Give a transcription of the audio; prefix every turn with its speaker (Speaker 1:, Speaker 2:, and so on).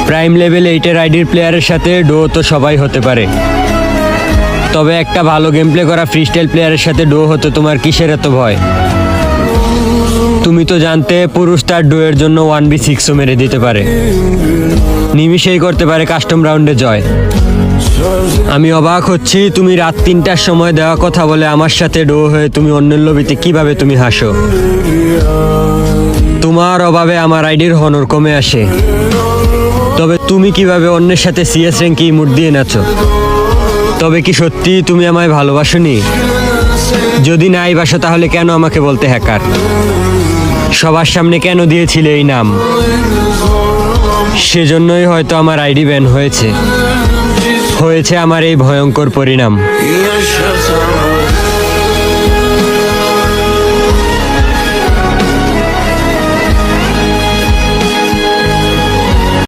Speaker 1: Prime level 8-এর আইডির প্লেয়ারের সাথে ডো তো সবাই হতে পারে, তবে একটা ভালো গেম প্লে করা ফ্রিস্টাইল প্লেয়ারের সাথে ডো হতে তোমার কিসের এত ভয়? তুমি তো জানতে পুরুষ তার ডো এর জন্য 1v6ও মেরে দিতে পারে, নিমিষেই করতে পারে কাস্টম রাউন্ডে জয়। আমি অবাক হচ্ছি তুমি রাত 3টার সময় দেওয়া কথা বলে আমার সাথে ডো হয়ে তুমি অন্যের লবিতে কিভাবে তুমি হাসো। তোমার অভাবে আমার আইডির হনর কমে আসে, তবে তুমি কিভাবে অন্যের সাথে সিএস র্যাঙ্কে ইমোট দিয়ে নাচো? তবে কি সত্যি তুমি আমায় ভালোবাসোনি? যদি নাই বাসো তাহলে কেন আমাকে বলতে হ্যাকার? সবার সামনে কেন দিয়েছিলে এই নাম? সেজন্যই হয়তো আমার আইডি ব্যান হয়েছে আমার এই ভয়ঙ্কর পরিণাম।